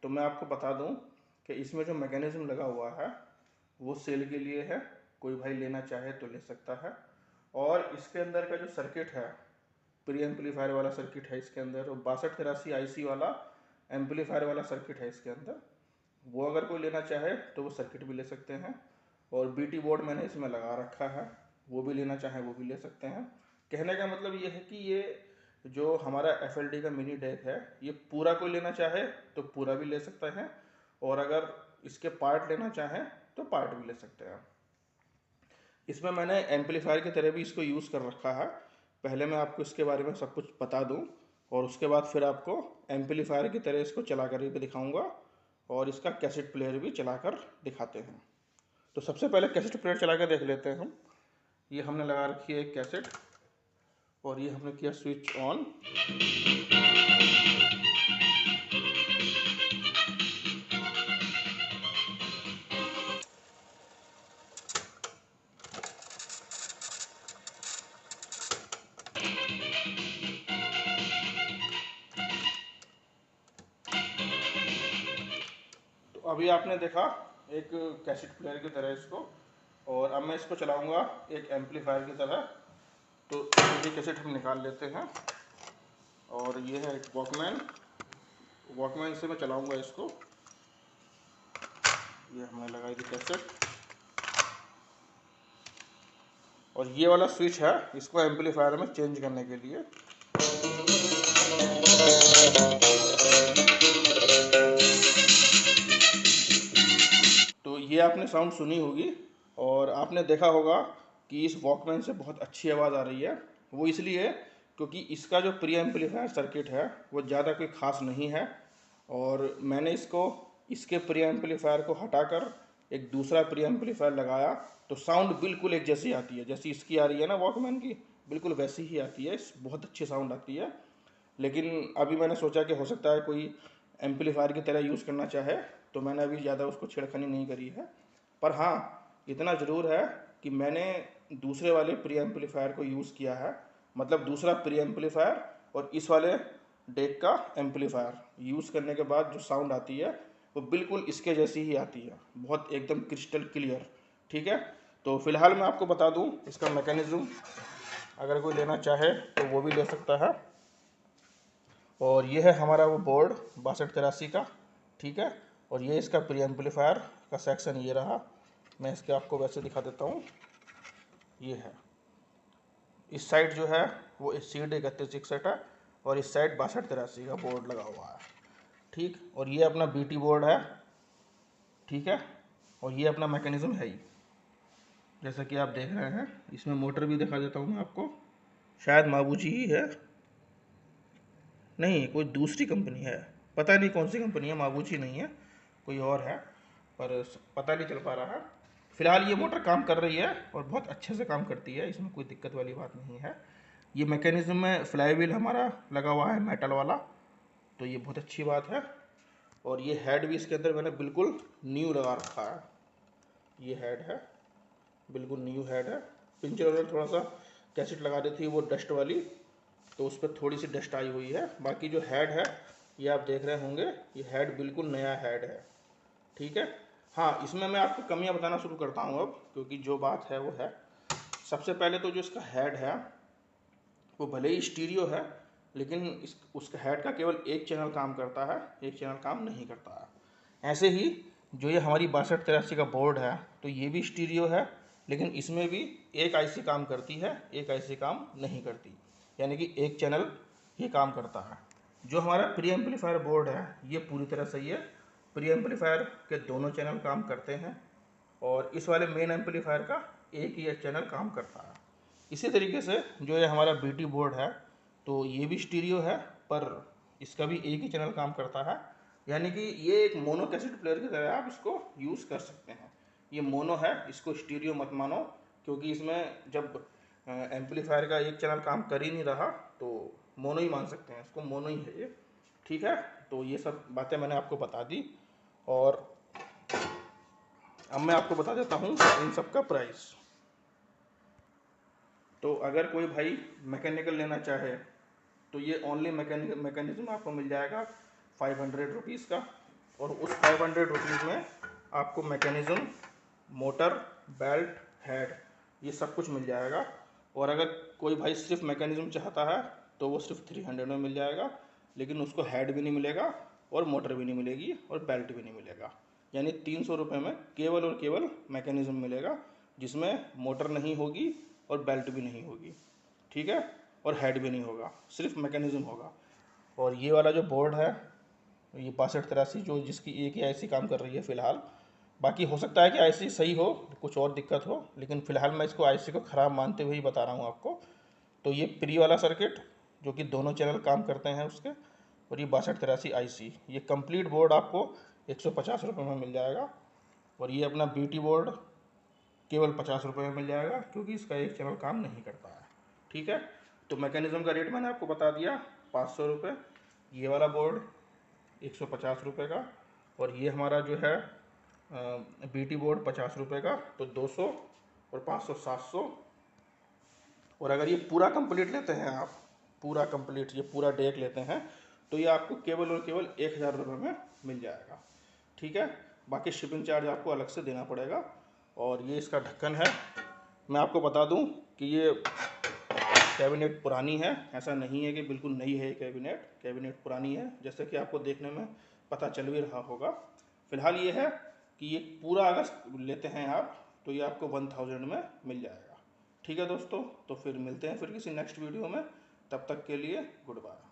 तो मैं आपको बता दूं कि इसमें जो मैकेनिज्म लगा हुआ है वो सेल के लिए है, कोई भाई लेना चाहे तो ले सकता है। और इसके अंदर का जो सर्किट है, प्री एम्पलीफायर वाला सर्किट है इसके अंदर, और 6283 आईसी वाला एम्पलीफायर वाला सर्किट है इसके अंदर। वो अगर कोई लेना चाहे तो वो सर्किट भी ले सकते हैं। और बीटी बोर्ड मैंने इसमें लगा रखा है, वो भी लेना चाहे वो भी ले सकते हैं। कहने का मतलब ये है कि ये जो हमारा एफएलडी का मिनी डेक है, ये पूरा कोई लेना चाहे तो पूरा भी ले सकता है, और अगर इसके पार्ट लेना चाहे तो पार्ट भी ले सकते हैं। इसमें मैंने एम्पलीफायर की तरह भी इसको यूज़ कर रखा है। पहले मैं आपको इसके बारे में सब कुछ बता दूं, और उसके बाद फिर आपको एम्पलीफायर की तरह इसको चला कर भी दिखाऊंगा, और इसका कैसेट प्लेयर भी चलाकर दिखाते हैं। तो सबसे पहले कैसेट प्लेयर चला कर देख लेते हैं हम। ये हमने लगा रखी है एक कैसेट, और ये हमने किया स्विच ऑन। तो अभी आपने देखा एक कैसेट प्लेयर की तरह इसको, और अब मैं इसको चलाऊंगा एक एम्पलीफायर की तरह। तो ये कैसेट हम निकाल लेते हैं, और ये है एक वॉकमैन। वॉकमैन से मैं चलाऊंगा इसको। ये हमने लगाई थी कैसेट, और ये वाला स्विच है इसको एम्पलीफायर में चेंज करने के लिए। तो ये आपने साउंड सुनी होगी, और आपने देखा होगा कि इस वॉकमैन से बहुत अच्छी आवाज़ आ रही है। वो इसलिए क्योंकि इसका जो प्री एम्पलीफायर सर्किट है वो ज़्यादा कोई ख़ास नहीं है, और मैंने इसको इसके प्री एम्पलीफायर को हटाकर एक दूसरा प्री एम्पलीफायर लगाया, तो साउंड बिल्कुल एक जैसी आती है, जैसी इसकी आ रही है ना वॉकमैन की, बिल्कुल वैसी ही आती है। बहुत अच्छी साउंड आती है। लेकिन अभी मैंने सोचा कि हो सकता है कोई एम्पलीफायर की तरह यूज़ करना चाहे, तो मैंने अभी ज़्यादा उसको छेड़खानी नहीं करी है। पर हाँ, इतना ज़रूर है कि मैंने दूसरे वाले प्री एम्पलीफायर को यूज़ किया है, मतलब दूसरा प्री एम्पलीफायर और इस वाले डेक का एम्पलीफायर यूज़ करने के बाद जो साउंड आती है वो बिल्कुल इसके जैसी ही आती है, बहुत एकदम क्रिस्टल क्लियर। ठीक है, तो फिलहाल मैं आपको बता दूं इसका मैकेनिज्म, अगर कोई लेना चाहे तो वो भी ले सकता है। और ये है हमारा वो बोर्ड 6283 का। ठीक है, और ये इसका प्री एम्पलीफायर का सेक्शन ये रहा। मैं इसके आपको वैसे दिखा देता हूँ। ये है, इस साइड जो है वो CD3161 है, और इस साइड 6283 का बोर्ड लगा हुआ है। ठीक, और ये अपना बीटी बोर्ड है। ठीक है, और ये अपना मैकेनिज्म है ही, जैसा कि आप देख रहे हैं। इसमें मोटर भी दिखा देता हूँ मैं आपको, शायद माबूजी ही है, नहीं कोई दूसरी कंपनी है, पता नहीं कौन सी कंपनी है, माबूजी नहीं है, कोई और है, पर पता नहीं चल पा रहा है। फिलहाल ये मोटर काम कर रही है और बहुत अच्छे से काम करती है, इसमें कोई दिक्कत वाली बात नहीं है। ये मैकेनिज्म में फ्लाई व्हील हमारा लगा हुआ है मेटल वाला, तो ये बहुत अच्छी बात है। और ये हेड भी इसके अंदर मैंने बिल्कुल न्यू लगा रखा है। ये हेड है, बिल्कुल न्यू हेड है। पिंचर वगैरह थोड़ा सा कैसेट लगा दी थी वो डस्ट वाली, तो उस पर थोड़ी सी डस्ट आई हुई है। बाकी जो हेड है ये आप देख रहे होंगे, ये हेड बिल्कुल नया हेड है। ठीक है, हाँ इसमें मैं आपको कमियां बताना शुरू करता हूँ अब, क्योंकि जो बात है वो है। सबसे पहले तो जो इसका हेड है वो भले ही स्टीरियो है, लेकिन उसका हेड का केवल एक चैनल काम करता है, एक चैनल काम नहीं करता है। ऐसे ही जो ये हमारी 6283 का बोर्ड है, तो ये भी स्टीरियो है, लेकिन इसमें भी एक आईसी काम करती है, एक आईसी काम नहीं करती, यानी कि एक चैनल ही काम करता है। जो हमारा प्री एम्पलीफायर बोर्ड है ये पूरी तरह सही है, प्री एम्पलीफायर के दोनों चैनल काम करते हैं, और इस वाले मेन एम्पलीफायर का एक ही चैनल काम करता है। इसी तरीके से जो ये हमारा बीटी बोर्ड है, तो ये भी स्टीरियो है, पर इसका भी एक ही चैनल काम करता है, यानी कि ये एक मोनो कैसेट प्लेयर की तरह आप इसको यूज़ कर सकते हैं। ये मोनो है, इसको स्टीरियो मत मानो, क्योंकि इसमें जब एम्पलीफायर का एक चैनल काम कर ही नहीं रहा तो मोनो ही मान सकते हैं इसको, मोनो ही है ये। ठीक है, तो ये सब बातें मैंने आपको बता दी, और अब मैं आपको बता देता हूँ इन सब का प्राइस। तो अगर कोई भाई मैकेनिकल लेना चाहे तो ये ओनली मैकेनिज्म आपको मिल जाएगा 500 रुपीज़ का। और उस 500 रुपीज़ में आपको मैकेनिज़्म, मोटर, बेल्ट, हेड, ये सब कुछ मिल जाएगा। और अगर कोई भाई सिर्फ मैकेनिज़्म चाहता है तो वो सिर्फ 300 में मिल जाएगा, लेकिन उसको हेड भी नहीं मिलेगा और मोटर भी नहीं मिलेगी और बेल्ट भी नहीं मिलेगा। यानी 300 रुपये में केवल और केवल मैकेनिज़्म मिलेगा, जिसमें मोटर नहीं होगी और बेल्ट भी नहीं होगी, ठीक है, और हेड भी नहीं होगा, सिर्फ मैकेनिज़्म होगा। और ये वाला जो बोर्ड है, ये 6283 जो जिसकी एक ही आईसी काम कर रही है फ़िलहाल, बाकी हो सकता है कि आईसी सही हो, कुछ और दिक्कत हो, लेकिन फ़िलहाल मैं इसको आईसी को ख़राब मानते हुए ही बता रहा हूँ आपको। तो ये प्री वाला सर्किट जो कि दोनों चैनल काम करते हैं उसके, और ये 6283 आईसी, ये कंप्लीट बोर्ड आपको 150 रुपये में मिल जाएगा। और ये अपना बीटी बोर्ड केवल 50 रुपये में मिल जाएगा, क्योंकि इसका एक चैनल काम नहीं करता है, ठीक है। तो मैकेनिज़्म का रेट मैंने आपको बता दिया, 500 रुपये। ये वाला बोर्ड 150 रुपये का, और ये हमारा जो है बीटी बोर्ड 50 रुपये का, तो 200 और 500 700। और अगर ये पूरा कंप्लीट लेते हैं आप, पूरा कंप्लीट ये पूरा डेक लेते हैं, तो ये आपको केवल और केवल 1000 रुपये में मिल जाएगा, ठीक है। बाकी शिपिंग चार्ज आपको अलग से देना पड़ेगा। और ये इसका ढक्कन है। मैं आपको बता दूं कि ये कैबिनेट पुरानी है, ऐसा नहीं है कि बिल्कुल नई है। कैबिनेट पुरानी है, जैसे कि आपको देखने में पता चल भी रहा होगा। फिलहाल ये है कि ये पूरा अगर लेते हैं आप तो ये आपको 1000 में मिल जाएगा, ठीक है दोस्तों। तो फिर मिलते हैं फिर किसी नेक्स्ट वीडियो में, तब तक के लिए गुड बाय।